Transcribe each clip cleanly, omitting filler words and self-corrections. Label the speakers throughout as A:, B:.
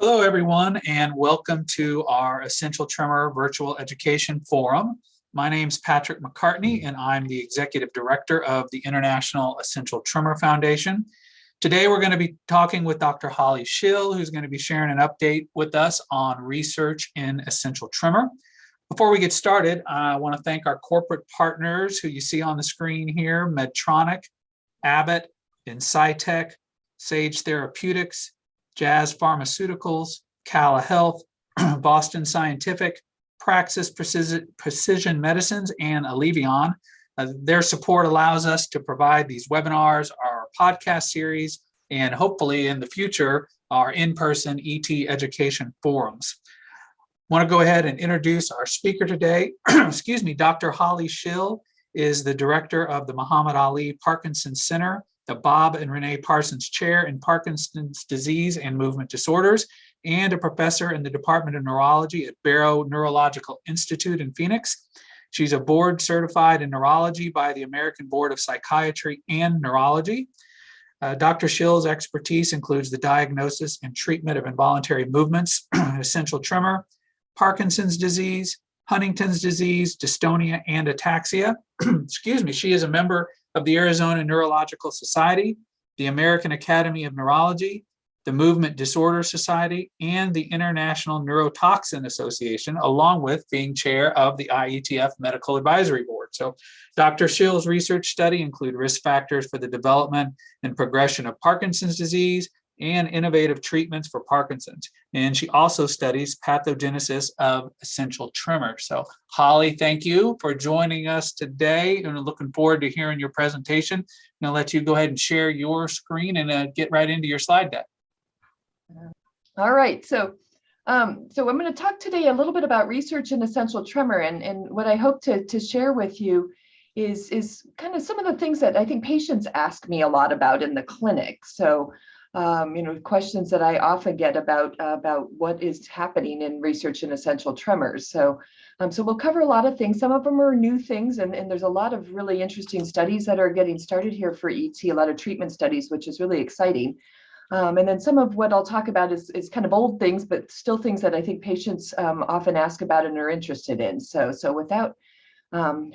A: Hello, everyone, and welcome to our Essential Tremor Virtual Education Forum. My name is Patrick McCartney, and I'm the Executive Director of the International Essential Tremor Foundation. Today, we're going to be talking with Dr. Holly Shill, who's going to be sharing an update with us on research in essential tremor. Before we get started, I want to thank our corporate partners who you see on the screen here: Medtronic, Abbott, Incytec, Sage Therapeutics, Jazz Pharmaceuticals, Cala Health, Boston Scientific, Praxis Precision Medicines, and Allevion. Their support allows us to provide these webinars, our podcast series, and hopefully in the future, our in-person ET education forums. I want to go ahead and introduce our speaker today. Excuse me, Dr. Holly Shill is the director of the Muhammad Ali Parkinson's Center, the Bob and Renee Parsons Chair in Parkinson's Disease and Movement Disorders, and a professor in the Department of Neurology at Barrow Neurological Institute in Phoenix. She's a board certified in neurology by the American Board of Psychiatry and Neurology. Dr. Shill's expertise includes the diagnosis and treatment of involuntary movements, essential tremor, Parkinson's disease, Huntington's disease, dystonia, and ataxia. Excuse me. She is a member of the Arizona Neurological Society, the American Academy of Neurology, the Movement Disorder Society, and the International Neurotoxin Association, along with being chair of the IETF Medical Advisory Board. So Dr. Shill's research study include risk factors for the development and progression of Parkinson's disease and innovative treatments for Parkinson's. And she also studies pathogenesis of essential tremor. So Holly, thank you for joining us today, and I'm looking forward to hearing your presentation. I'm gonna let you go ahead and share your screen and get right into your slide deck.
B: All right, so I'm going to talk today a little bit about research in essential tremor, and what I hope to share with you is kind of some of the things that I think patients ask me a lot about in the clinic. So questions that I often get about what is happening in research in essential tremors. So we'll cover a lot of things. Some of them are new things, and there's a lot of really interesting studies that are getting started here for ET, a lot of treatment studies, which is really exciting. And then some of what I'll talk about is kind of old things, but still things that I think patients often ask about and are interested in. So without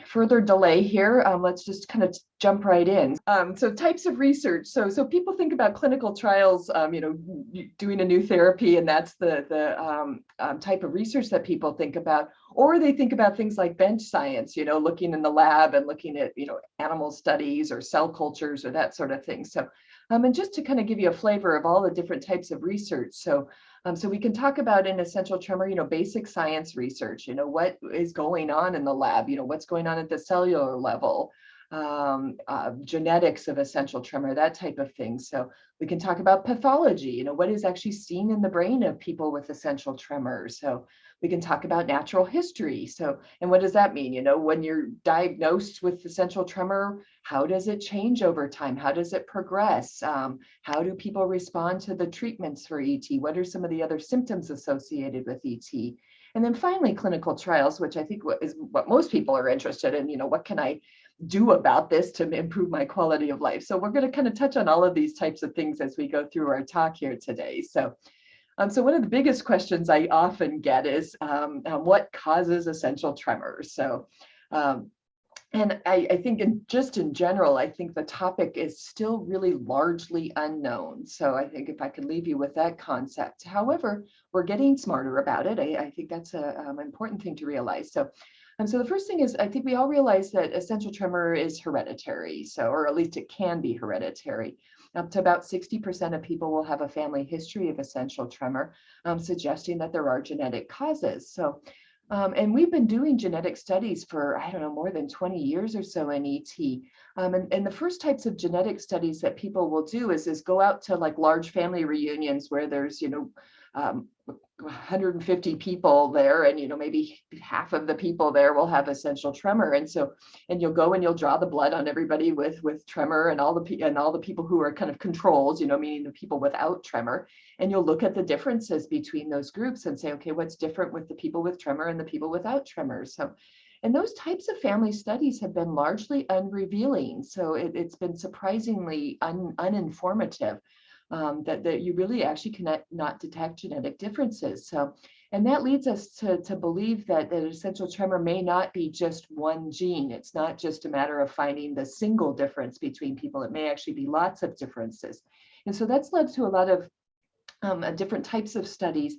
B: further delay here, let's just kind of jump right in. So types of research. So people think about clinical trials, doing a new therapy, and that's the type of research that people think about. Or they think about things like bench science, looking in the lab and looking at, animal studies or cell cultures or that sort of thing. So, and just to kind of give you a flavor of all the different types of research. So we can talk about in essential tremor, basic science research, what is going on in the lab, what's going on at the cellular level, genetics of essential tremor, that type of thing. So we can talk about pathology, what is actually seen in the brain of people with essential tremor. So we can talk about natural history. So, and what does that mean? When you're diagnosed with essential tremor, how does it change over time? How does it progress? How do people respond to the treatments for ET? What are some of the other symptoms associated with ET? And then finally, clinical trials, which I think is what most people are interested in. What can I do about this to improve my quality of life? So we're going to kind of touch on all of these types of things as we go through our talk here today. So one of the biggest questions I often get is what causes essential tremors? So, and I think in general, I think the topic is still really largely unknown. So I think if I could leave you with that concept. However, we're getting smarter about it. I think that's an important thing to realize. So the first thing is, I think we all realize that essential tremor is hereditary, or at least it can be hereditary. Up to about 60% of people will have a family history of essential tremor, suggesting that there are genetic causes. So, and we've been doing genetic studies for, more than 20 years or so in ET. And the first types of genetic studies that people will do is go out to like large family reunions where there's, 150 people there, and maybe half of the people there will have essential tremor, and you'll go and you'll draw the blood on everybody with tremor and all the people who are kind of controls, meaning the people without tremor, and you'll look at the differences between those groups and say, okay, what's different with the people with tremor and the people without tremor? So, and those types of family studies have been largely unrevealing, so it's been surprisingly uninformative. that you really actually cannot detect genetic differences. So, and that leads us to believe that essential tremor may not be just one gene. It's not just a matter of finding the single difference between people. It may actually be lots of differences. And so that's led to a lot of different types of studies.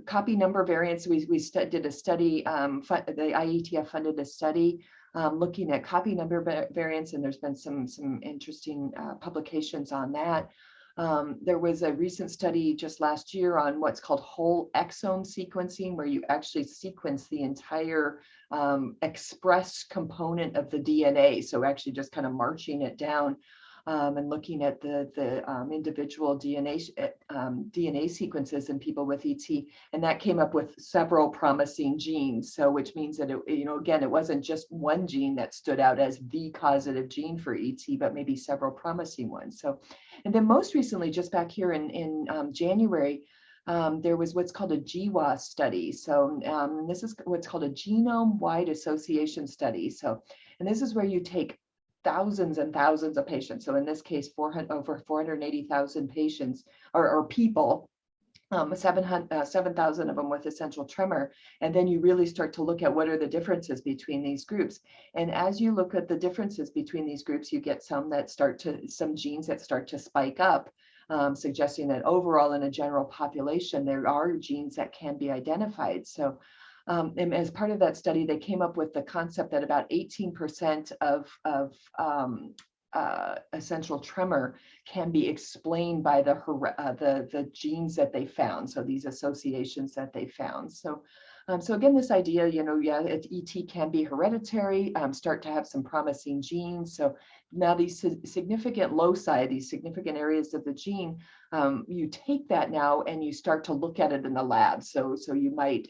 B: Copy number variants, we did a study, the IETF funded a study looking at copy number variants, and there's been some interesting publications on that. There was a recent study just last year on what's called whole exome sequencing, where you actually sequence the entire expressed component of the DNA. So actually just kind of marching it down and looking at the individual DNA sequences in people with ET, and that came up with several promising genes. So which means that again, it wasn't just one gene that stood out as the causative gene for ET, but maybe several promising ones. So, and then most recently, just back here in January, there was what's called a GWAS study. So this is what's called a genome-wide association study. So, and this is where you take thousands and thousands of patients. So in this case, over 480,000 patients or people, 7,000 of them with essential tremor. And then you really start to look at what are the differences between these groups. And as you look at the differences between these groups, you get some genes that start to spike up, suggesting that overall in a general population, there are genes that can be identified. So and as part of that study, they came up with the concept that about 18% of essential tremor can be explained by the genes that they found. So these associations that they found. So, so again, this idea, ET can be hereditary, start to have some promising genes. So now these significant loci, these significant areas of the gene, you take that now and you start to look at it in the lab. So you might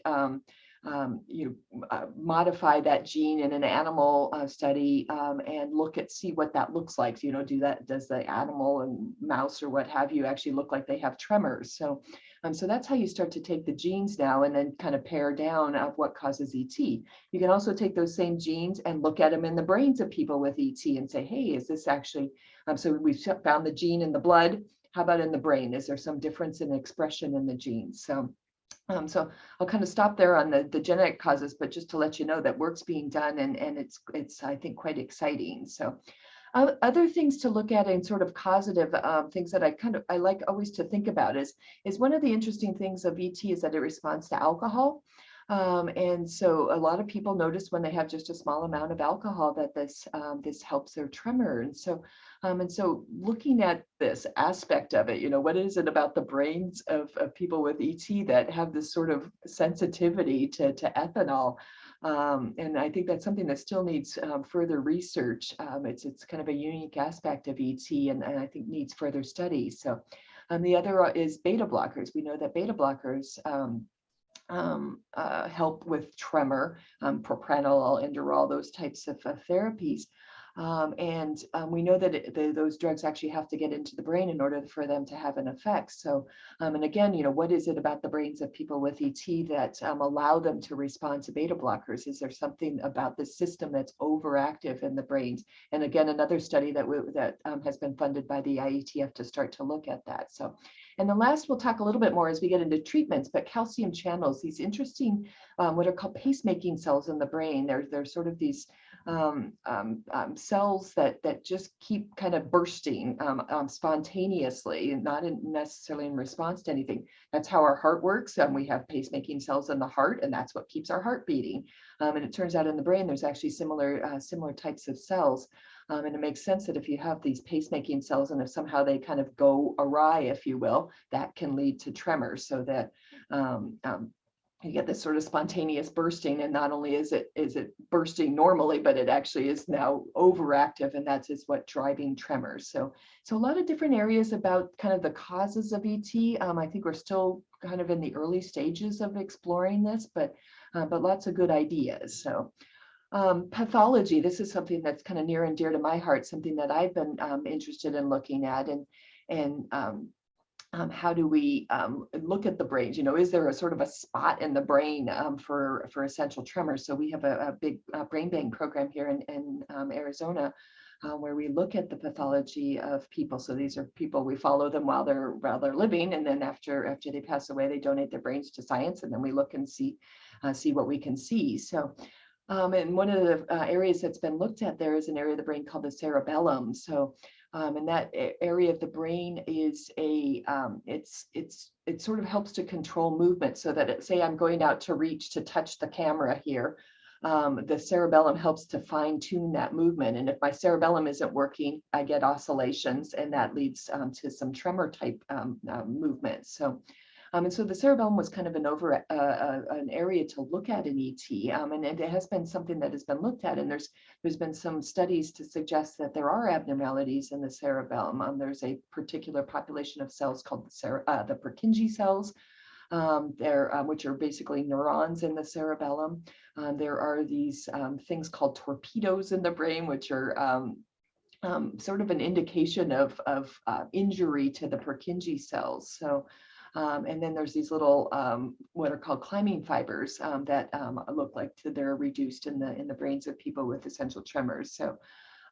B: modify that gene in an animal study and see what that looks like. Does the animal and mouse or what have you actually look like they have tremors? So, so that's how you start to take the genes now and then kind of pare down of what causes ET. You can also take those same genes and look at them in the brains of people with ET and say, hey, is this actually, so we've found the gene in the blood. How about in the brain? Is there some difference in expression in the genes? So I'll kind of stop there on the genetic causes, but just to let you know that work's being done and it's I think quite exciting. So other things to look at and sort of causative things that I like always to think about is one of the interesting things of ET is that it responds to alcohol. And so a lot of people notice when they have just a small amount of alcohol that this helps their tremor. And so looking at this aspect of it, what is it about the brains of people with ET that have this sort of sensitivity to ethanol? And I think that's something that still needs further research. It's kind of a unique aspect of ET and I think needs further study. So the other is beta blockers. We know that beta blockers help with tremor, propranolol, Inderal, those types of therapies. And we know that those drugs actually have to get into the brain in order for them to have an effect. So, and again, what is it about the brains of people with ET that allow them to respond to beta blockers? Is there something about the system that's overactive in the brains? And again, another study that has been funded by the IETF to start to look at that. So, and the last we'll talk a little bit more as we get into treatments, but calcium channels, these interesting, what are called pacemaking cells in the brain. They're sort of these cells that just keep kind of bursting spontaneously and not necessarily in response to anything. That's how our heart works. We have pacemaking cells in the heart, and that's what keeps our heart beating. And it turns out in the brain, there's actually similar types of cells. And it makes sense that if you have these pacemaking cells and if somehow they kind of go awry, if you will, that can lead to tremors. So that you get this sort of spontaneous bursting, and not only is it bursting normally, but it actually is now overactive, and that is what driving tremors. So a lot of different areas about kind of the causes of ET. I think we're still kind of in the early stages of exploring this, but lots of good ideas. So. Pathology, this is something that's kind of near and dear to my heart, something that I've been interested in looking at, and how do we look at the brains? Is there a sort of a spot in the brain for essential tremor? So we have a big brain bank program here in Arizona where we look at the pathology of people. So these are people, we follow them while they're living, and then after they pass away, they donate their brains to science, and then we look and see what we can see. So and one of the areas that's been looked at there is an area of the brain called the cerebellum. So, and that area of the brain is it sort of helps to control movement, so that say I'm going out to reach to touch the camera here. The cerebellum helps to fine tune that movement. And if my cerebellum isn't working, I get oscillations, and that leads to some tremor type movement. So, and so the cerebellum was kind of an area to look at in ET, and it has been something that has been looked at. And there's been some studies to suggest that there are abnormalities in the cerebellum. There's a particular population of cells called the Purkinje cells, which are basically neurons in the cerebellum. There are these things called torpedoes in the brain, which are sort of an indication of injury to the Purkinje cells. So. And then there's these little what are called climbing fibers that look like they're reduced in the brains of people with essential tremors. So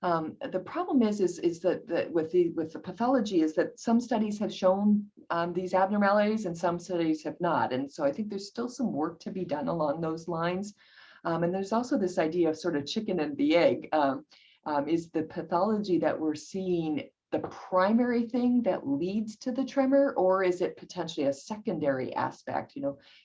B: the problem is that with the pathology is that some studies have shown these abnormalities and some studies have not. And so I think there's still some work to be done along those lines. And there's also this idea of sort of chicken and the egg. Is the pathology that we're seeing the primary thing that leads to the tremor, or is it potentially a secondary aspect?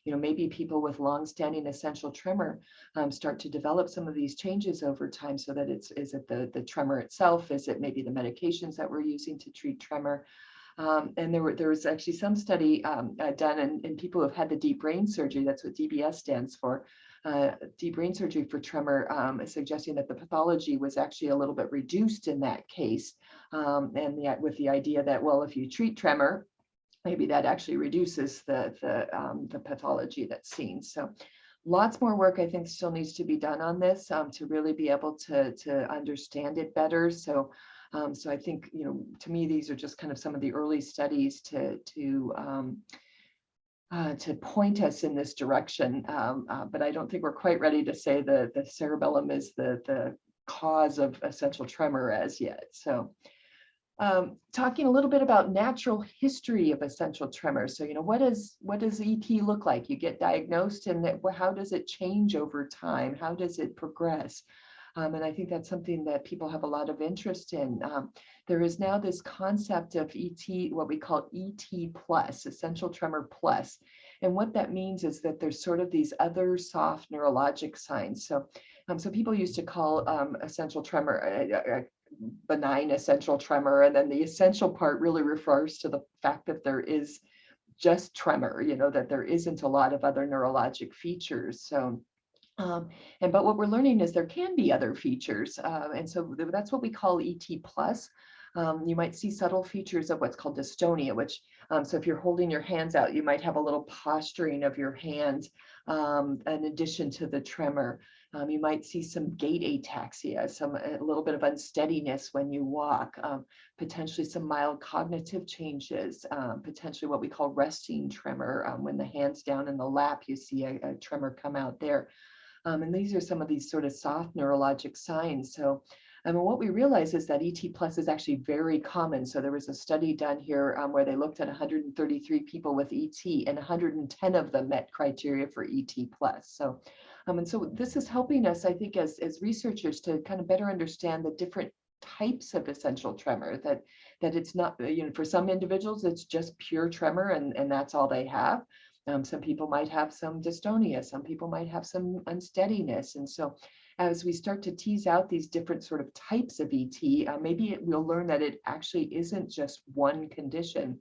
B: Maybe people with long-standing essential tremor start to develop some of these changes over time, so that is it the tremor itself? Is it maybe the medications that we're using to treat tremor? And there was actually some study done in people who have had the deep brain surgery. That's what DBS stands for. Deep brain surgery for tremor, suggesting that the pathology was actually a little bit reduced in that case. And yet with the idea that, well, if you treat tremor, maybe that actually reduces the pathology that's seen. So lots more work, I think, still needs to be done on this to really be able to understand it better. So I think, to me, these are just kind of some of the early studies to point us in this direction, but I don't think we're quite ready to say the cerebellum is the cause of essential tremor as yet. So talking a little bit about natural history of essential tremor. So, what does ET look like? You get diagnosed, and how does it change over time? How does it progress? And I think that's something that people have a lot of interest in. There is now this concept of ET, what we call ET plus, essential tremor plus. And what that means is that there's sort of these other soft neurologic signs. So people used to call essential tremor benign essential tremor. And then the essential part really refers to the fact that there is just tremor, that there isn't a lot of other neurologic features. So but what we're learning is there can be other features. And so that's what we call ET plus. You might see subtle features of what's called dystonia, which, so if you're holding your hands out, you might have a little posturing of your hands in addition to the tremor. You might see some gait ataxia, a little bit of unsteadiness when you walk, potentially some mild cognitive changes, potentially what we call resting tremor. When the hand's down in the lap, you see a tremor come out there. And these are some of these sort of soft neurologic signs. So, what we realize is that ET plus is actually very common. So there was a study done here where they looked at 133 people with ET, and 110 of them met criteria for ET plus. So, and so this is helping us, I think, as researchers to kind of better understand the different types of essential tremor, that it's not, for some individuals, it's just pure tremor and that's all they have. Some people might have some dystonia, some people might have some unsteadiness. And so as we start to tease out these different sort of types of ET, maybe we'll learn that it actually isn't just one condition,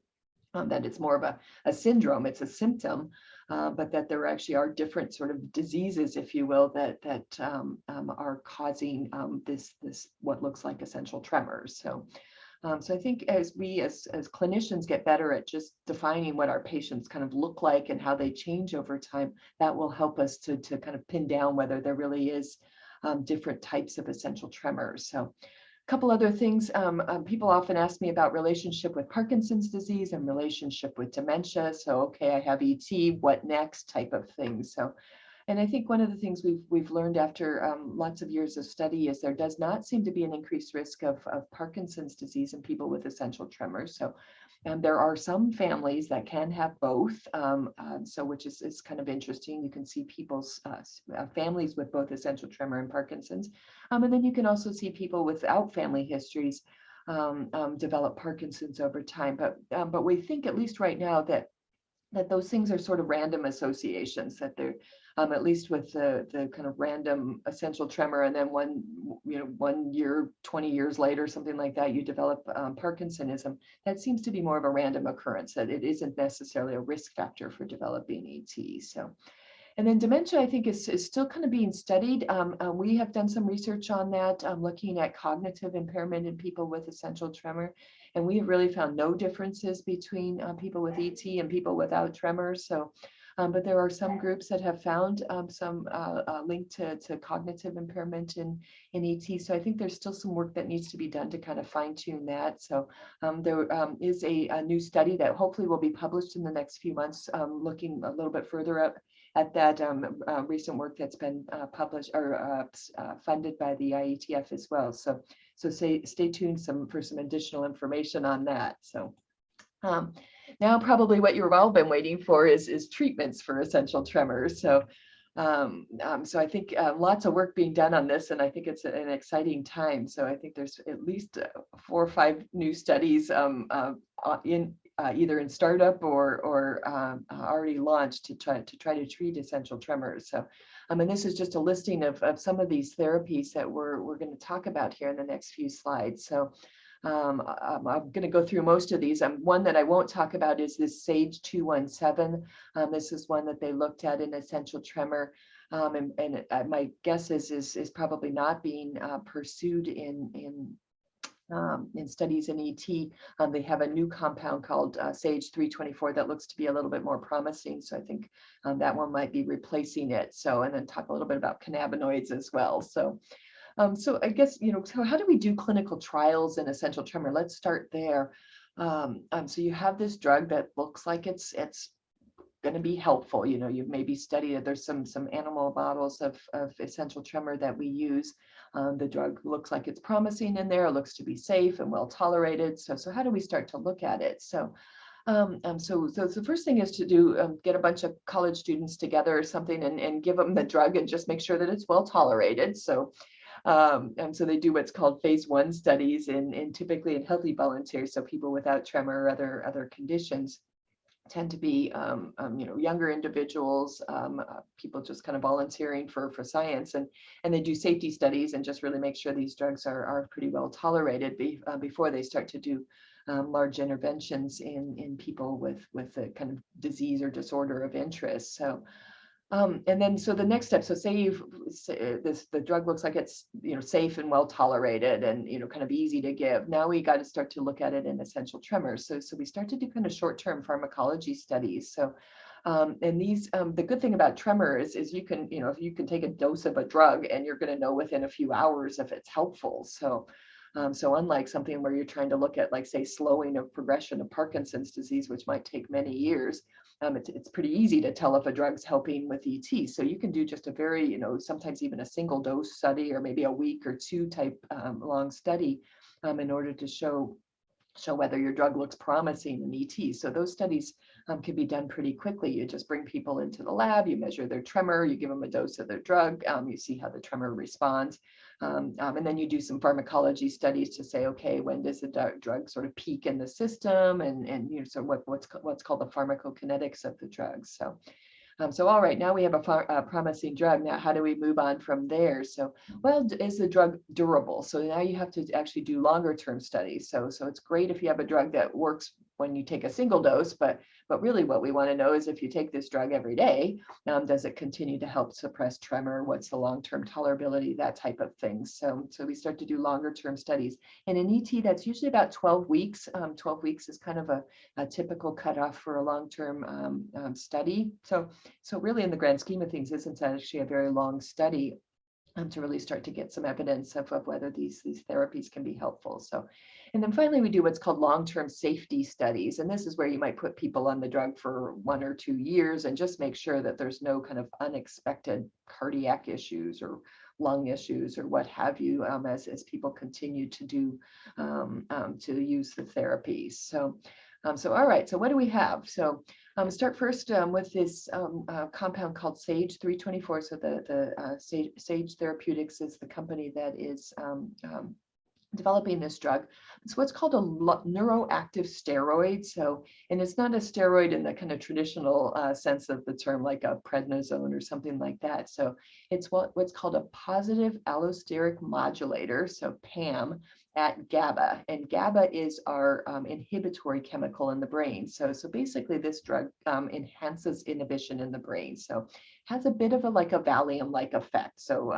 B: that it's more of a syndrome, it's a symptom, but that there actually are different sort of diseases, if you will, that are causing this what looks like essential tremors. So I think as we as clinicians get better at just defining what our patients kind of look like and how they change over time, that will help us to kind of pin down whether there really is different types of essential tremors. So a couple other things, people often ask me about relationship with Parkinson's disease and relationship with dementia. So, okay, I have ET, what next type of thing. So And I think one of the things we've learned after lots of years of study is there does not seem to be an increased risk of Parkinson's disease in people with essential tremors. So there are some families that can have both, so which is kind of interesting. You can see people's families with both essential tremor and Parkinson's, and then you can also see people without family histories develop Parkinson's over time. But we think, at least right now, that those things are sort of random associations, that they're at least with the kind of random essential tremor, and then 1 year, 20 years later, something like that, you develop Parkinsonism. That seems to be more of a random occurrence, that it isn't necessarily a risk factor for developing ET. So, and then dementia, I think, is still kind of being studied. We have done some research on that, looking at cognitive impairment in people with essential tremor. And we have really found no differences between people with ET and people without tremors. So, but there are some groups that have found some link to cognitive impairment in ET. So I think there's still some work that needs to be done to kind of fine tune that. So there is a new study that hopefully will be published in the next few months, looking a little bit further up at that recent work that's been published or funded by the IETF as well. So stay tuned for some additional information on that. So now probably what you've all been waiting for is treatments for essential tremors. So so I think lots of work being done on this, and I think it's an exciting time. So I think there's at least 4 or 5 new studies in either in startup or already launched to try to treat essential tremors. So, and this is just a listing of some of these therapies that we're going to talk about here in the next few slides. So, I'm going to go through most of these. One that I won't talk about is this Sage 217. This is one that they looked at in essential tremor. And my guess is probably not being pursued in studies in ET. They have a new compound called Sage 324 that looks to be a little bit more promising. So I think that one might be replacing it. So, and then talk a little bit about cannabinoids as well. So, so I guess, so how do we do clinical trials in essential tremor? Let's start there. So you have this drug that looks like it's going to be helpful. You've maybe studied it. There's some animal models of essential tremor that we use. The drug looks like it's promising in there. It looks to be safe and well tolerated. So how do we start to look at it? So the first thing is to do get a bunch of college students together or something and give them the drug and just make sure that it's well tolerated. So so they do what's called phase 1 studies typically in healthy volunteers. So people without tremor or other conditions tend to be younger individuals, people just kind of volunteering for science, and they do safety studies and just really make sure these drugs are pretty well tolerated before they start to do large interventions in people with a kind of disease or disorder of interest. So and then, so the next step, so say the drug looks like it's, safe and well tolerated and, kind of easy to give. Now we got to start to look at it in essential tremors. So we start to do kind of short-term pharmacology studies. So, and these, the good thing about tremor is you can, if you can take a dose of a drug and you're going to know within a few hours if it's helpful. So, so unlike something where you're trying to look at, like, say, slowing of progression of Parkinson's disease, which might take many years, it's pretty easy to tell if a drug's helping with ET. So you can do just a very, sometimes even a single dose study or maybe a week or 2 type long study in order to show whether your drug looks promising in ET. So those studies can be done pretty quickly. You just bring people into the lab, you measure their tremor, you give them a dose of their drug, you see how the tremor responds. And then you do some pharmacology studies to say, okay, when does the drug sort of peak in the system, and so what's called the pharmacokinetics of the drug. So so all right, now we have a promising drug. Now, how do we move on from there? So, well, is the drug durable? So now you have to actually do longer term studies. So it's great if you have a drug that works when you take a single dose, but really what we want to know is, if you take this drug every day, does it continue to help suppress tremor? What's the long-term tolerability, that type of thing. So we start to do longer term studies. And in ET, that's usually about 12 weeks. 12 weeks is kind of a typical cutoff for a long-term study. So really, in the grand scheme of things, isn't actually a very long study to really start to get some evidence of whether these therapies can be helpful. So, And then finally, we do what's called long-term safety studies. And this is where you might put people on the drug for 1 or 2 years and just make sure that there's no kind of unexpected cardiac issues or lung issues or what have you, as people continue to do to use the therapies. So all right, so what do we have? So start first with this compound called Sage 324. So the Sage Therapeutics is the company that is developing this drug. It's what's called a neuroactive steroid. So, and it's not a steroid in the kind of traditional sense of the term, like a prednisone or something like that. So it's what's called a positive allosteric modulator, so PAM, at GABA. And GABA is our inhibitory chemical in the brain. So basically this drug enhances inhibition in the brain. So has a bit of a Valium-like effect. So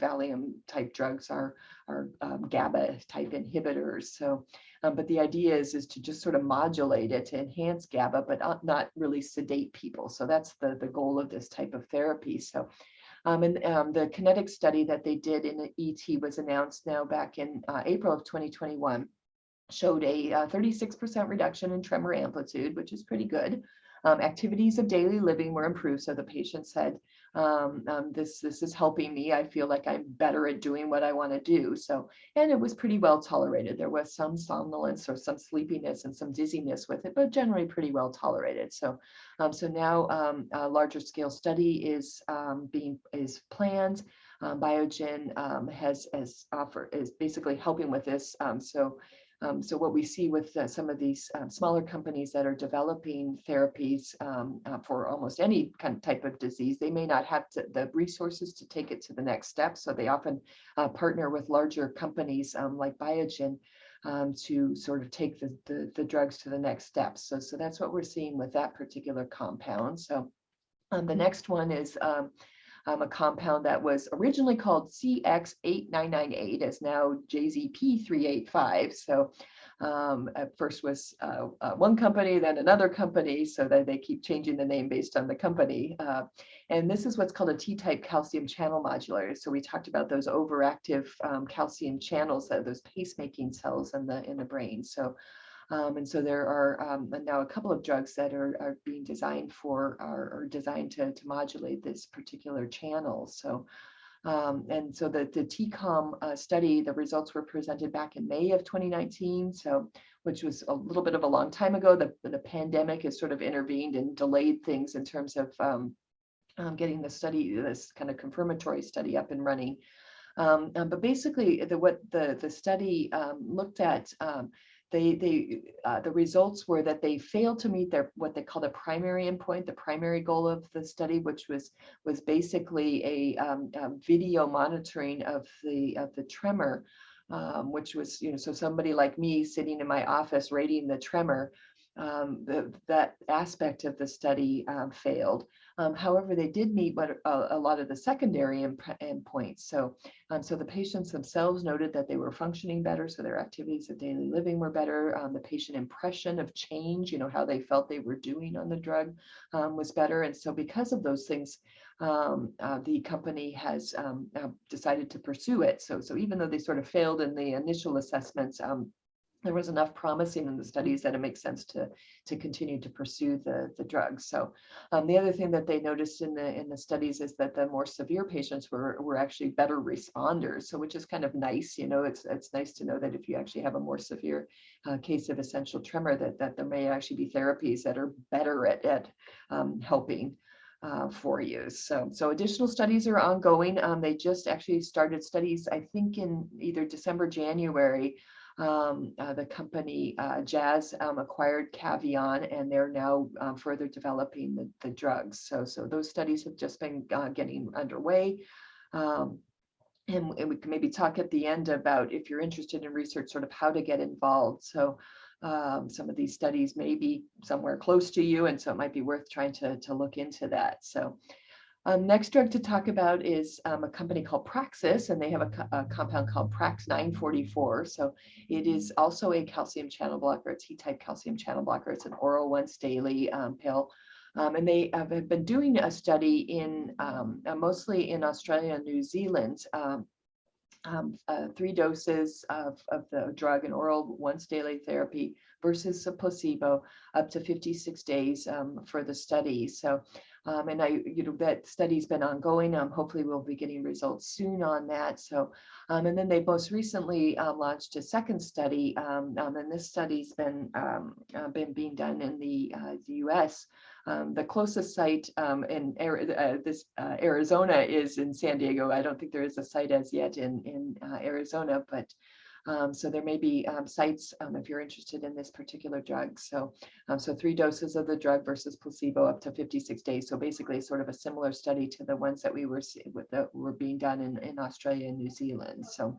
B: Valium type drugs are GABA type inhibitors. So, but the idea is to just sort of modulate it to enhance GABA, but not really sedate people. So that's the goal of this type of therapy. So, and the kinetic study that they did in the ET was announced now back in April of 2021, showed a 36% reduction in tremor amplitude, which is pretty good. Activities of daily living were improved. So the patient said, this is helping me. I feel like I'm better at doing what I want to do. So, and it was pretty well tolerated. There was some somnolence or some sleepiness and some dizziness with it, but generally pretty well tolerated. So, so now a larger scale study is planned. Biogen is basically helping with this. So what we see with some of these smaller companies that are developing therapies for almost any kind of type of disease, they may not have the resources to take it to the next step. So they often partner with larger companies like Biogen to sort of take the drugs to the next step. So that's what we're seeing with that particular compound. So the next one is a compound that was originally called CX8998, is now JZP385. So at first was one company, then another company, so that they keep changing the name based on the company. And this is what's called a T-type calcium channel modulator. So we talked about those overactive calcium channels, those pacemaking cells in the brain. So and so there are now a couple of drugs that are being designed are designed to modulate this particular channel. So and so the TCOM study, the results were presented back in May of 2019. So which was a little bit of a long time ago. The pandemic has sort of intervened and delayed things in terms of getting this kind of confirmatory study up and running. But basically, what the study looked at, the results were that they failed to meet what they call the primary endpoint, the primary goal of the study, which was basically a video monitoring of the tremor, which was, so somebody like me sitting in my office rating the tremor. That aspect of the study failed. However, they did meet a lot of the secondary endpoints. So the patients themselves noted that they were functioning better, so their activities of daily living were better. The patient impression of change, how they felt they were doing on the drug, was better. And so because of those things, the company has decided to pursue it. So even though they sort of failed in the initial assessments, there was enough promising in the studies that it makes sense to continue to pursue the drugs. So the other thing that they noticed in the studies is that the more severe patients were actually better responders. So which is kind of nice, it's nice to know that if you actually have a more severe case of essential tremor, that there may actually be therapies that are better at helping for you. So additional studies are ongoing. They just actually started studies, I think in either December, January. The company Jazz acquired Cavion, and they're now further developing the drugs. So those studies have just been getting underway. And we can maybe talk at the end about, if you're interested in research, sort of how to get involved. So some of these studies may be somewhere close to you, and so it might be worth trying to look into that. So next drug to talk about is a company called Praxis, and they have a compound called Prax 944. So it is also a calcium channel blocker. It's T-type calcium channel blocker. It's an oral once daily pill. And they have been doing a study in mostly in Australia and New Zealand. 3 doses of the drug, an oral once daily therapy versus a placebo up to 56 days for the study. So, and that study's been ongoing. Hopefully we'll be getting results soon on that. So, and then they most recently launched a second study, and this study's been being done in the US. The closest site in Arizona is in San Diego. I don't think there is a site as yet in Arizona, but so there may be sites if you're interested in this particular drug. So, so 3 doses of the drug versus placebo up to 56 days. So basically, sort of a similar study to the ones that we were that were being done in Australia and New Zealand. So,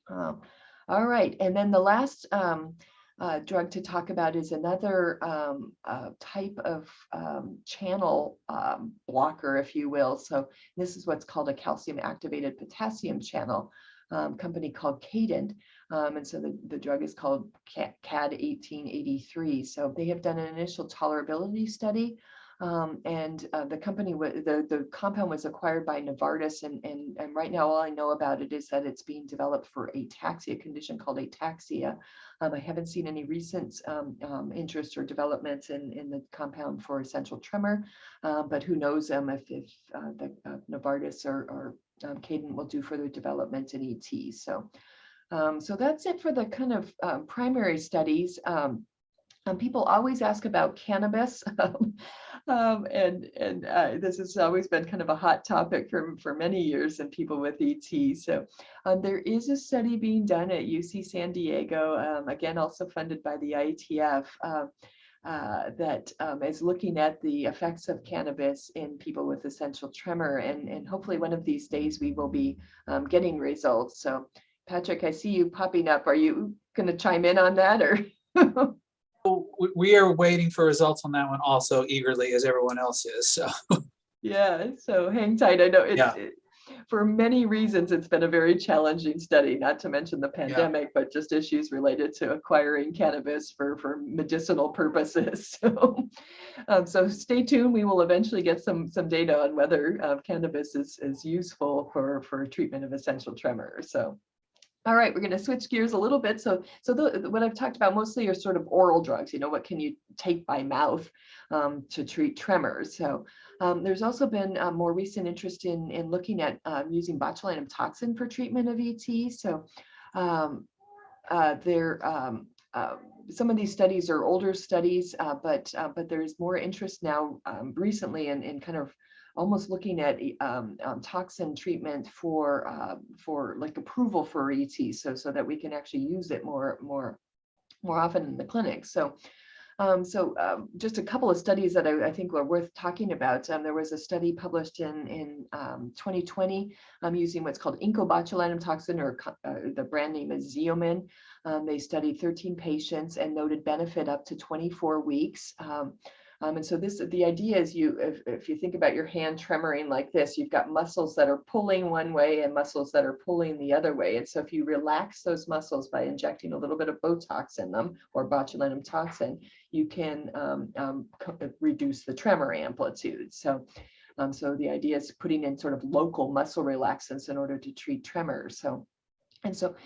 B: all right, and then the last drug to talk about is another type of channel blocker, if you will. So this is what's called a calcium activated potassium channel, company called Cadent. And so the drug is called CAD 1883. So they have done an initial tolerability study. And the company, the compound was acquired by Novartis, and right now all I know about it is that it's being developed for ataxia, a condition called ataxia. I haven't seen any recent interest or developments in the compound for essential tremor, but who knows if the Novartis or Cadent will do further development in ET. So, so that's it for the kind of primary studies. People always ask about cannabis, and this has always been kind of a hot topic for many years in people with ET. So there is a study being done at UC San Diego, again, also funded by the IETF, that is looking at the effects of cannabis in people with essential tremor. And hopefully one of these days we will be getting results. So Patrick, I see you popping up. Are you going to chime in on that, or?
A: We are waiting for results on that one also eagerly, as everyone else is. So
B: yeah, so hang tight. I know for many reasons, it's been a very challenging study, not to mention the pandemic, but just issues related to acquiring cannabis for medicinal purposes. So, so stay tuned. We will eventually get some data on whether cannabis is useful for treatment of essential tremor. So. All right, we're going to switch gears a little bit. So what I've talked about mostly are sort of oral drugs. What can you take by mouth to treat tremors? So there's also been more recent interest in looking at using botulinum toxin for treatment of ET. So some of these studies are older studies, but there's more interest now recently in kind of almost looking at toxin treatment for like approval for ET, so that we can actually use it more often in the clinic. So just a couple of studies that I think are worth talking about. There was a study published in 2020 using what's called incobotulinum toxin, or the brand name is Xeomin. They studied 13 patients and noted benefit up to 24 weeks. And so the idea is if you think about your hand tremoring like this, you've got muscles that are pulling one way and muscles that are pulling the other way. And so if you relax those muscles by injecting a little bit of Botox in them, or botulinum toxin, you can reduce the tremor amplitude. So the idea is putting in sort of local muscle relaxants in order to treat tremors. And so,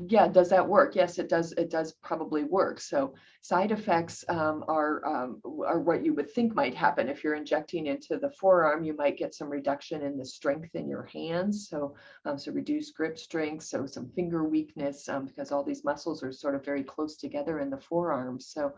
B: yeah, does that work? Yes, it does. It does probably work. So side effects are what you would think might happen. If you're injecting into the forearm, you might get some reduction in the strength in your hands. So reduced grip strength, so some finger weakness, because all these muscles are sort of very close together in the forearm. So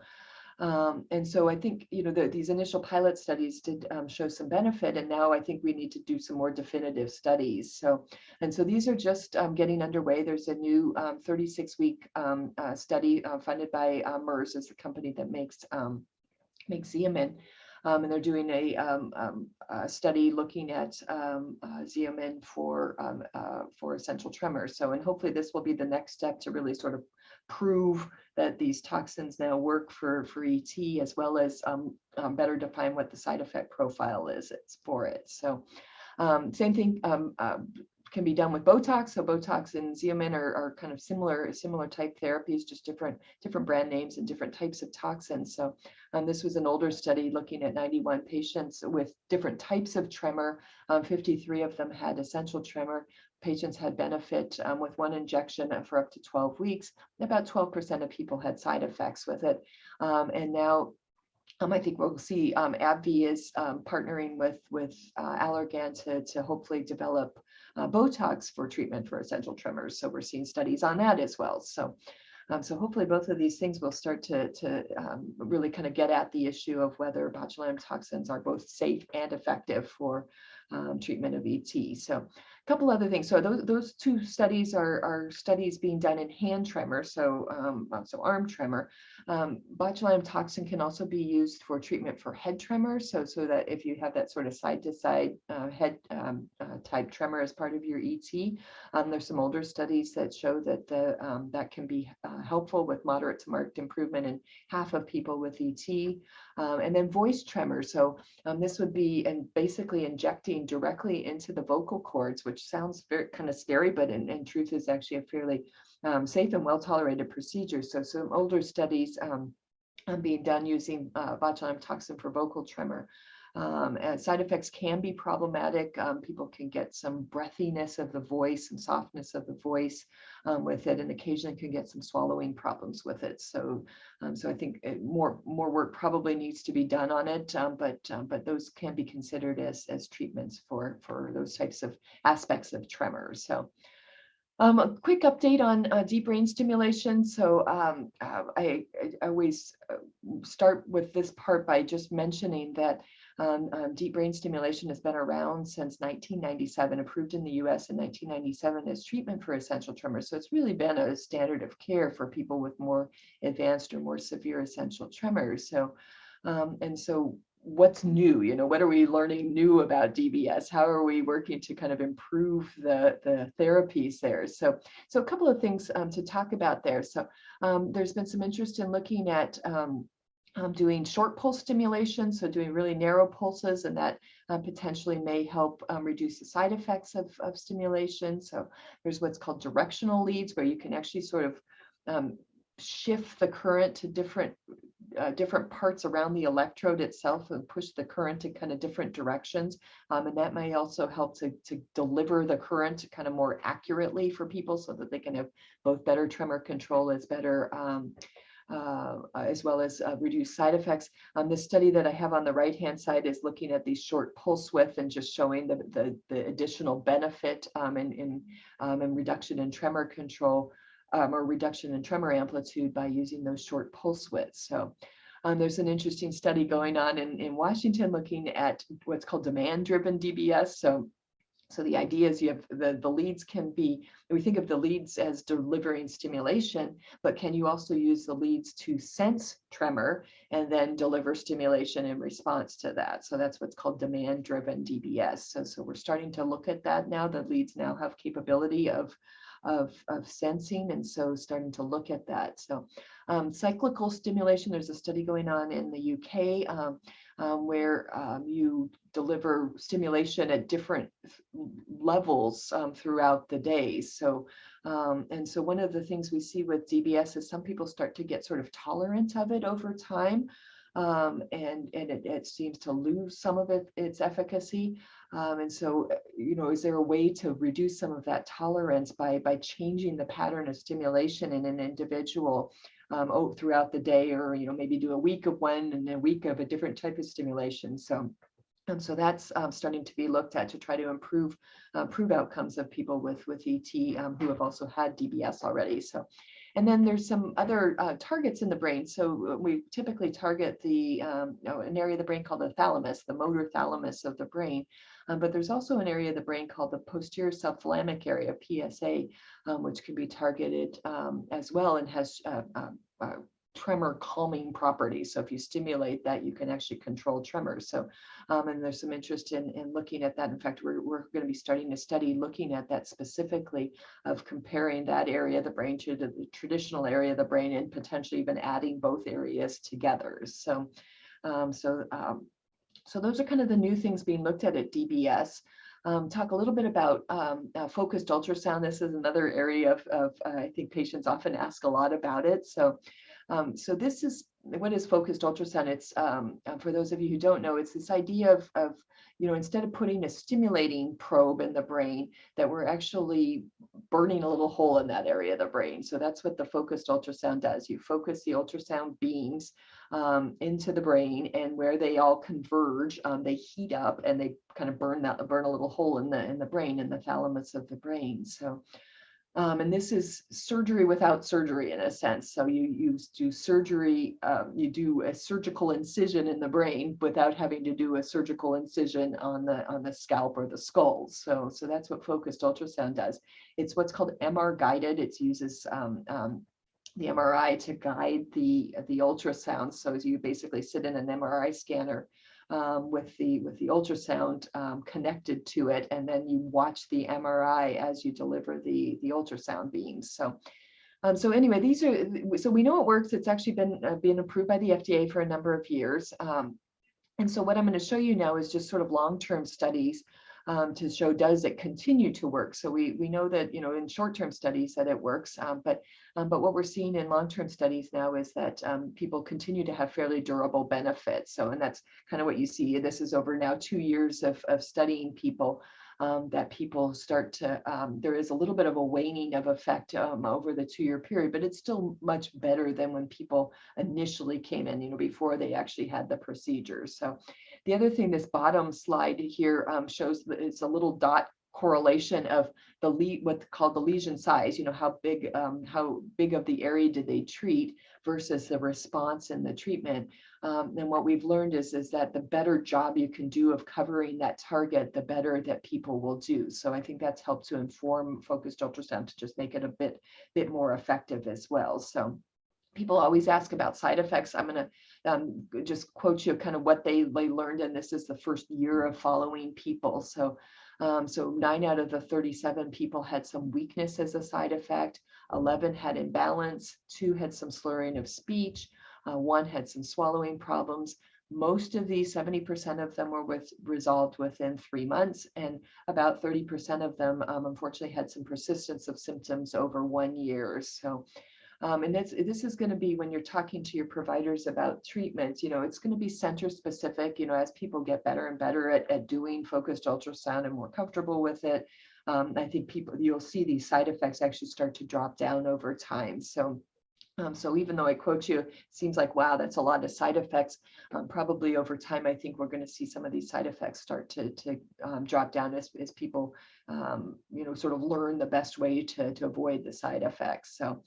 B: and so I think, these initial pilot studies did show some benefit, and now I think we need to do some more definitive studies. So these are just getting underway. There's a new 36-week study funded by MERS, is the company that makes Xeomin. And they're doing a study looking at Xeomin for essential tremors. So, and hopefully this will be the next step to really sort of prove that these toxins now work for ET, as well as better define what the side effect profile is for it. So same thing can be done with Botox. So Botox and Xeomin are kind of similar type therapies, just different brand names and different types of toxins. So this was an older study looking at 91 patients with different types of tremor. 53 of them had essential tremor, patients had benefit with one injection for up to 12 weeks. About 12% of people had side effects with it. And now I think we'll see AbbVie is partnering with Allergan to hopefully develop Botox for treatment for essential tremors. So we're seeing studies on that as well. So hopefully both of these things will start to really kind of get at the issue of whether botulinum toxins are both safe and effective for treatment of ET. So a couple other things. So those two studies are studies being done in hand tremor, so arm tremor. Botulinum toxin can also be used for treatment for head tremor. So that if you have that sort of side to side head type tremor as part of your ET, there's some older studies that show that that can be helpful with moderate to marked improvement in half of people with ET. And then voice tremor. So this would be basically injecting directly into the vocal cords, which sounds very kind of scary, but in truth is actually a fairly safe and well-tolerated procedure. So some older studies being done using botulinum toxin for vocal tremor. And side effects can be problematic. People can get some breathiness of the voice and softness of the voice with it, and occasionally can get some swallowing problems with it. So I think more work probably needs to be done on it, but those can be considered as treatments for those types of aspects of tremors. So a quick update on deep brain stimulation. So I always start with this part by just mentioning that deep brain stimulation has been around since 1997, approved in the US in 1997 as treatment for essential tremors. So it's really been a standard of care for people with more advanced or more severe essential tremors. So and so what's new, what are we learning new about DBS? How are we working to kind of improve the therapies there? So a couple of things to talk about there. So there's been some interest in looking at doing short pulse stimulation, so doing really narrow pulses, and that potentially may help reduce the side effects of stimulation. So there's what's called directional leads, where you can actually sort of shift the current to different parts around the electrode itself and push the current in kind of different directions. And that may also help to deliver the current kind of more accurately for people so that they can have both better tremor control as well as reduce side effects. This study that I have on the right-hand side is looking at these short pulse width and just showing the additional benefit in reduction in tremor control or reduction in tremor amplitude by using those short pulse widths. So there's an interesting study going on in Washington looking at what's called demand-driven DBS. So the idea is you have the leads can be, we think of the leads as delivering stimulation, but can you also use the leads to sense tremor and then deliver stimulation in response to that? So that's what's called demand-driven DBS. So we're starting to look at that now. The leads now have capability of sensing, and so starting to look at that. So cyclical stimulation, there's a study going on in the UK where you deliver stimulation at different levels throughout the day. So and so one of the things we see with DBS is some people start to get sort of tolerant of it over time. And it seems to lose some of its efficacy. And so, is there a way to reduce some of that tolerance by changing the pattern of stimulation in an individual throughout the day, or maybe do a week of one and a week of a different type of stimulation? So that's starting to be looked at to try to improve outcomes of people with ET who have also had DBS already. So. And then there's some other targets in the brain. So we typically target an area of the brain called the thalamus, the motor thalamus of the brain. But there's also an area of the brain called the posterior subthalamic area, PSA, which can be targeted as well and has tremor calming properties. So if you stimulate that, you can actually control tremors. So, and there's some interest in looking at that. In fact, we're going to be starting a study looking at that specifically, of comparing that area of the brain to the traditional area of the brain and potentially even adding both areas together. So those are kind of the new things being looked at DBS. Talk a little bit about focused ultrasound. This is another area of I think patients often ask a lot about it. So So this is what is focused ultrasound. It's for those of you who don't know, it's this idea of instead of putting a stimulating probe in the brain, that we're actually burning a little hole in that area of the brain. So that's what the focused ultrasound does. You focus the ultrasound beams into the brain, and where they all converge, they heat up and they kind of burn a little hole in the brain, in the thalamus of the brain. So. And this is surgery without surgery in a sense. So you do surgery, you do a surgical incision in the brain without having to do a surgical incision on the scalp or the skull. So that's what focused ultrasound does. It's what's called MR guided. It uses the MRI to guide the ultrasound. So as you basically sit in an MRI scanner with the ultrasound connected to it, and then you watch the MRI as you deliver the ultrasound beams. So anyway, so we know it works. It's actually been approved by the FDA for a number of years. And so what I'm going to show you now is just sort of long-term studies to show, does it continue to work? So we know that, in short-term studies that it works, but what we're seeing in long-term studies now is that people continue to have fairly durable benefits. So, and that's kind of what you see. This is over now 2 years of studying people, that people start to, there is a little bit of a waning of effect over the 2-year period, but it's still much better than when people initially came in, before they actually had the procedures. So the other thing, this bottom slide here shows that it's a little dot correlation of what's called the lesion size, how big of the area did they treat versus the response in the treatment. And what we've learned is that the better job you can do of covering that target, the better that people will do. So I think that's helped to inform focused ultrasound to just make it a bit more effective as well. So people always ask about side effects. I'm going to just quote you kind of what they learned, and this is the first year of following people. So 9 out of the 37 people had some weakness as a side effect, 11 had imbalance, 2 had some slurring of speech, 1 had some swallowing problems. Most of these, 70% of them, were resolved within 3 months, and about 30% of them, unfortunately, had some persistence of symptoms over 1 year. So. And this is going to be, when you're talking to your providers about treatments, it's going to be center specific, as people get better and better at doing focused ultrasound and more comfortable with it. I think you'll see these side effects actually start to drop down over time. So even though I quote you, it seems like, wow, that's a lot of side effects. Probably over time, I think we're going to see some of these side effects start to drop down as people, sort of learn the best way to avoid the side effects. So.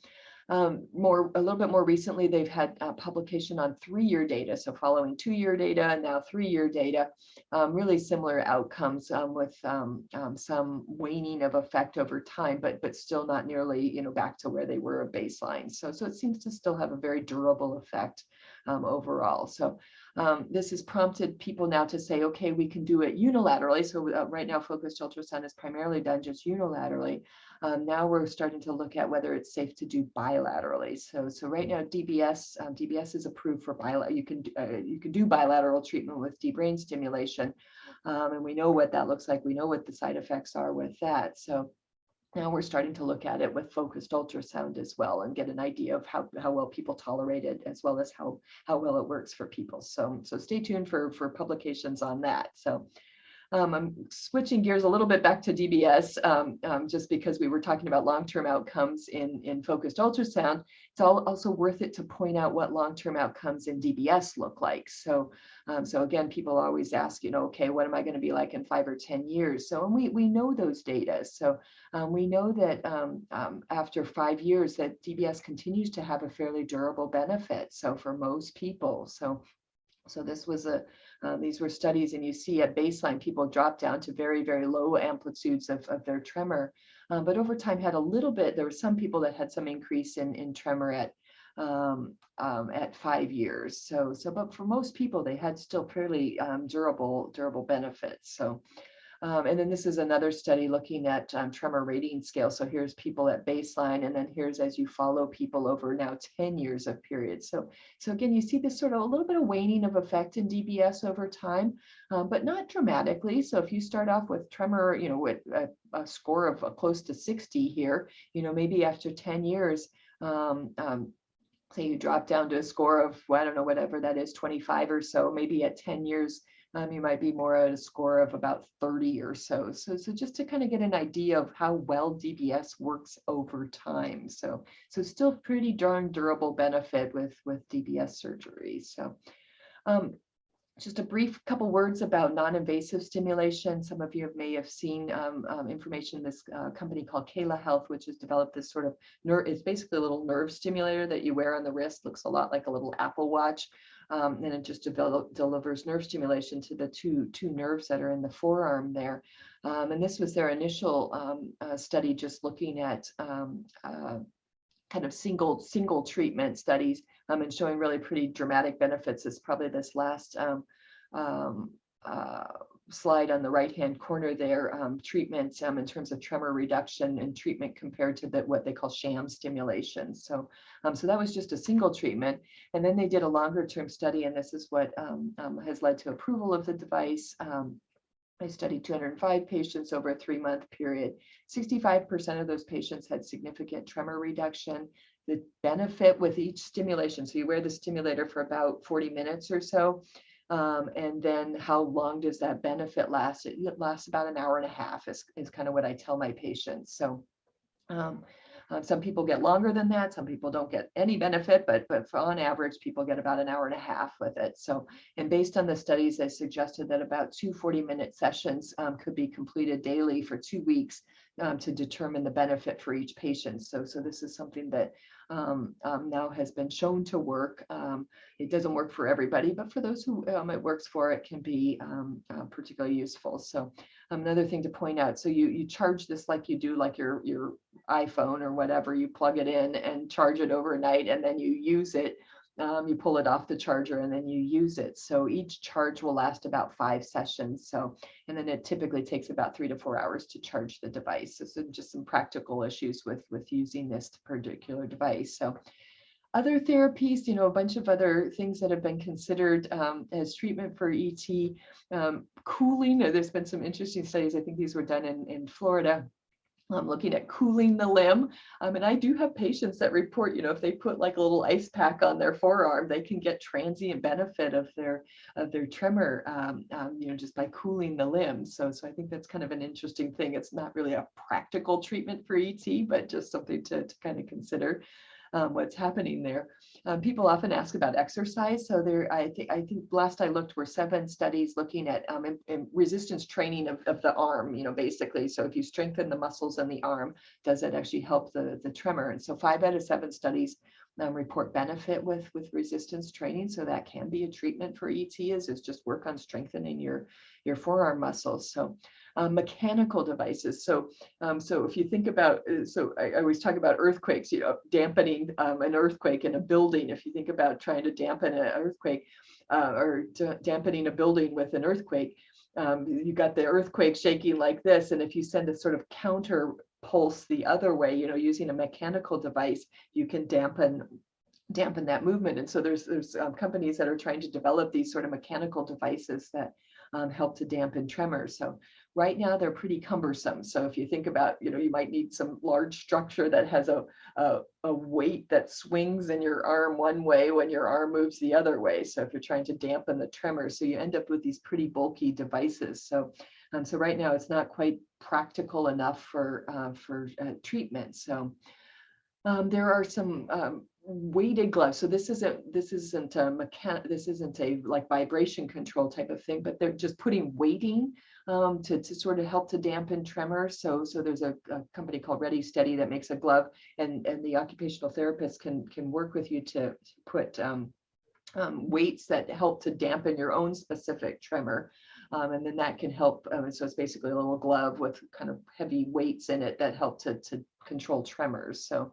B: A little bit more recently, they've had publication on 3-year data. So following 2-year data and now 3-year data, really similar outcomes with some waning of effect over time, but still not nearly, back to where they were at baseline. So it seems to still have a very durable effect overall. So this has prompted people now to say, okay, we can do it unilaterally. So right now, focused ultrasound is primarily done just unilaterally. Now we're starting to look at whether it's safe to do bilaterally. So right now, DBS is approved for bilateral. You can do bilateral treatment with deep brain stimulation, and we know what that looks like. We know what the side effects are with that. So now we're starting to look at it with focused ultrasound as well, and get an idea of how well people tolerate it, as well as how well it works for people. So stay tuned for publications on that. So. I'm switching gears a little bit back to DBS, just because we were talking about long-term outcomes in focused ultrasound. It's also worth it to point out what long-term outcomes in DBS look like. So again, people always ask, okay, what am I going to be like in 5 or 10 years? So, and we know those data. So we know that after 5 years, that DBS continues to have a fairly durable benefit. So for most people, so this was these were studies, and you see at baseline, people drop down to very, very low amplitudes of their tremor. But over time had a little bit, there were some people that had some increase in tremor at 5 years. But for most people, they had still fairly durable benefits. So. And then this is another study looking at tremor rating scale. So here's people at baseline, and then here's as you follow people over now 10 years of period. So again, you see this sort of a little bit of waning of effect in DBS over time, but not dramatically. So if you start off with tremor, with a score of close to 60 here, maybe after 10 years, say you drop down to a score of, well, I don't know, whatever that is, 25 or so, maybe at 10 years, you might be more at a score of about 30 or so. So just to kind of get an idea of how well DBS works over time. So still pretty darn durable benefit with DBS surgery. So just a brief couple words about non-invasive stimulation. Some of you may have seen information, this company called Kayla Health, which has developed this sort of nerve, it's basically a little nerve stimulator that you wear on the wrist, looks a lot like a little Apple Watch. And it just delivers nerve stimulation to the two nerves that are in the forearm there. And this was their initial study, just looking at kind of single treatment studies and showing really pretty dramatic benefits. It's probably this last slide on the right-hand corner there, treatment in terms of tremor reduction and treatment compared to what they call sham stimulation. So that was just a single treatment. And then they did a longer term study, and this is what has led to approval of the device. I studied 205 patients over a 3-month period. 65% of those patients had significant tremor reduction. The benefit with each stimulation, so you wear the stimulator for about 40 minutes or so, and then how long does that benefit last? It lasts about an hour and a half is kind of what I tell my patients. So some people get longer than that. Some people don't get any benefit, but on average, people get about an hour and a half with it. So, and based on the studies, they suggested that about 2 40-minute sessions could be completed daily for 2 weeks to determine the benefit for each patient. So this is something that now has been shown to work. It doesn't work for everybody, but for those who it works for, it can be particularly useful. So another thing to point out, so you charge this like you do like your iPhone or whatever, you plug it in and charge it overnight, and then you use it. You pull it off the charger and then you use it. So each charge will last about 5 sessions. So, and then it typically takes about 3 to 4 hours to charge the device. So just some practical issues with using this particular device. So other therapies, a bunch of other things that have been considered as treatment for ET, cooling. There's been some interesting studies. I think these were done in Florida. Looking at cooling the limb. And I do have patients that report, if they put like a little ice pack on their forearm, they can get transient benefit of their tremor, just by cooling the limb. So I think that's kind of an interesting thing. It's not really a practical treatment for ET, but just something to kind of consider. What's happening there. People often ask about exercise. So I think last I looked were 7 studies looking at in resistance training of the arm, basically. So if you strengthen the muscles in the arm, does it actually help the tremor? And so 5 out of 7 studies report benefit with resistance training. So that can be a treatment for ET, is just work on strengthening your forearm muscles. So mechanical devices. So if you think about, I always talk about earthquakes, dampening an earthquake in a building. If you think about trying to dampen an earthquake or dampening a building with an earthquake, you got the earthquake shaking like this. And if you send a sort of counter pulse the other way, using a mechanical device, you can dampen that movement. And so there's companies that are trying to develop these sort of mechanical devices that help to dampen tremors. So right now they're pretty cumbersome. So if you think about, you might need some large structure that has a weight that swings in your arm one way when your arm moves the other way. So if you're trying to dampen the tremors, so you end up with these pretty bulky devices. So right now it's not quite practical enough for treatment. So there are some weighted gloves. So this isn't a like vibration control type of thing, but they're just putting weighting to sort of help to dampen tremors. So there's a company called Ready Steady that makes a glove, and the occupational therapist can work with you to put weights that help to dampen your own specific tremor. And then that can help. So it's basically a little glove with kind of heavy weights in it that help to control tremors. So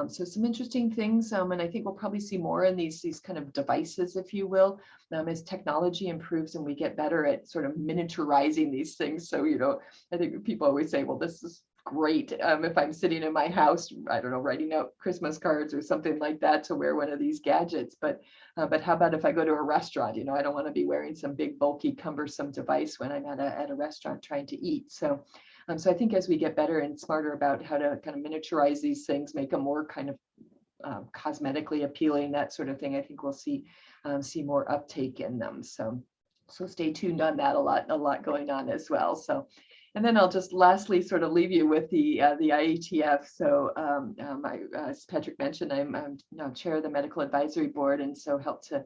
B: some interesting things, and I think we'll probably see more in these kind of devices, if you will, as technology improves and we get better at sort of miniaturizing these things. So, I think people always say, well, this is great if I'm sitting in my house, I don't know, writing out Christmas cards or something like that, to wear one of these gadgets. But how about if I go to a restaurant? I don't want to be wearing some big, bulky, cumbersome device when I'm at a restaurant trying to eat. So I think as we get better and smarter about how to kind of miniaturize these things, make them more kind of cosmetically appealing, that sort of thing, I think we'll see more uptake in them. So stay tuned on that. A lot going on as well. So, and then I'll just lastly sort of leave you with the IETF. So as Patrick mentioned, I'm now chair of the medical advisory board, and so help to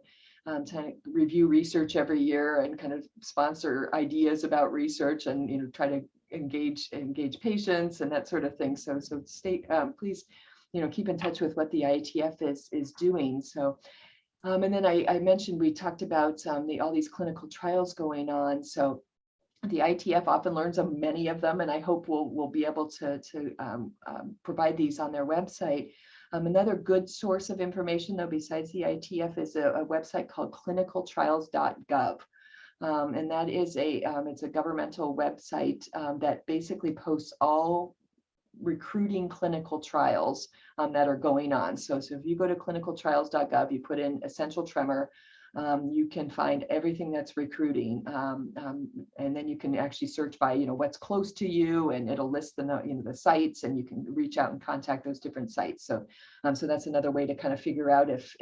B: review research every year and kind of sponsor ideas about research, and try to engage patients and that sort of thing. So stay please keep in touch with what the IETF is doing. So and then I mentioned, we talked about all these clinical trials going on. So the IETF often learns of many of them, and I hope we'll be able to provide these on their website. Another good source of information, though, besides the IETF, is a website called clinicaltrials.gov. And that is it's a governmental website that basically posts all recruiting clinical trials that are going on. So if you go to clinicaltrials.gov, you put in essential tremor, you can find everything that's recruiting, and then you can actually search by what's close to you, and it'll list the sites, and you can reach out and contact those different sites. So that's another way to kind of figure out if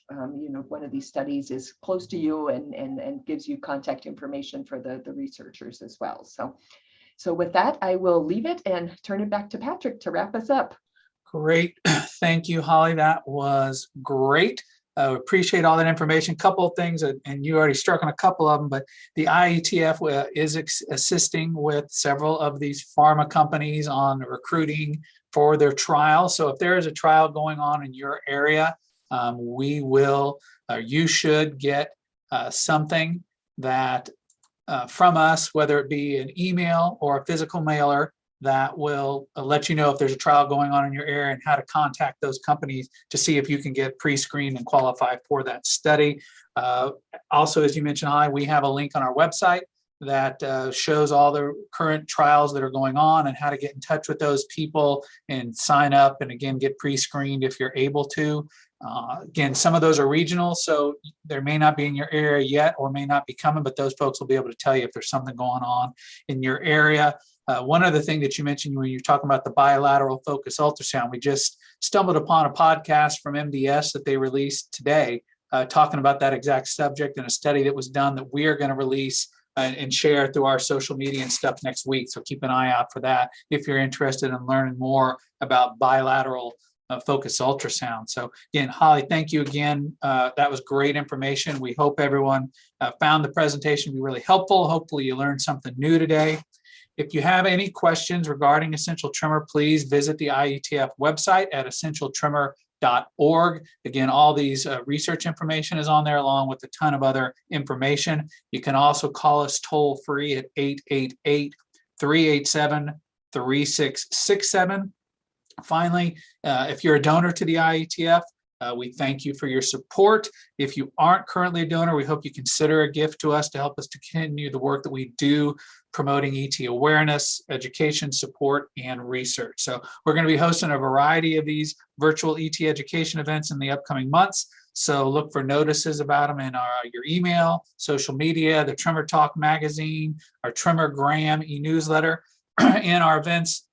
B: one of these studies is close to you, and gives you contact information for the researchers as well. So with that, I will leave it and turn it back to Patrick to wrap us up.
A: Great. Thank you, Holly. That was great. Appreciate all that information. Couple of things, and you already struck on a couple of them, but the IETF is assisting with several of these pharma companies on recruiting for their trial. So if there is a trial going on in your area, you should get something that from us, whether it be an email or a physical mailer, that will let you know if there's a trial going on in your area and how to contact those companies to see if you can get pre-screened and qualify for that study. Also, as you mentioned, Holly, we have a link on our website that shows all the current trials that are going on and how to get in touch with those people and sign up, and again, get pre-screened if you're able to. Again, some of those are regional, so there may not be in your area yet or may not be coming, but those folks will be able to tell you if there's something going on in your area. One other thing that you mentioned when you're talking about the bilateral focus ultrasound, we just stumbled upon a podcast from MDS that they released today talking about that exact subject, and a study that was done that we are going to release and share through our social media and stuff next week. So keep an eye out for that if you're interested in learning more about bilateral focus ultrasound. So again, Holly, thank you again. That was great information. We hope everyone found the presentation to be really helpful. Hopefully you learned something new today. If you have any questions regarding essential tremor, please visit the IETF website at essentialtremor.org. Again, all these research information is on there, along with a ton of other information. You can also call us toll free at 888-387-3667. Finally, if you're a donor to the IETF, we thank you for your support. If you aren't currently a donor, we hope you consider a gift to us to help us to continue the work that we do, promoting ET awareness, education, support, and research. So we're going to be hosting a variety of these virtual ET education events in the upcoming months. So look for notices about them in your email, social media, the Tremor Talk magazine, our Tremorgram e-newsletter, and our events.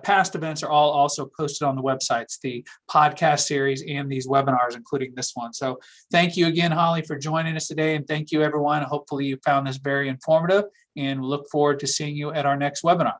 A: Past events are all also posted on the websites, the podcast series and these webinars, including this one. So thank you again, Holly, for joining us today. And thank you, everyone. Hopefully you found this very informative, and look forward to seeing you at our next webinar.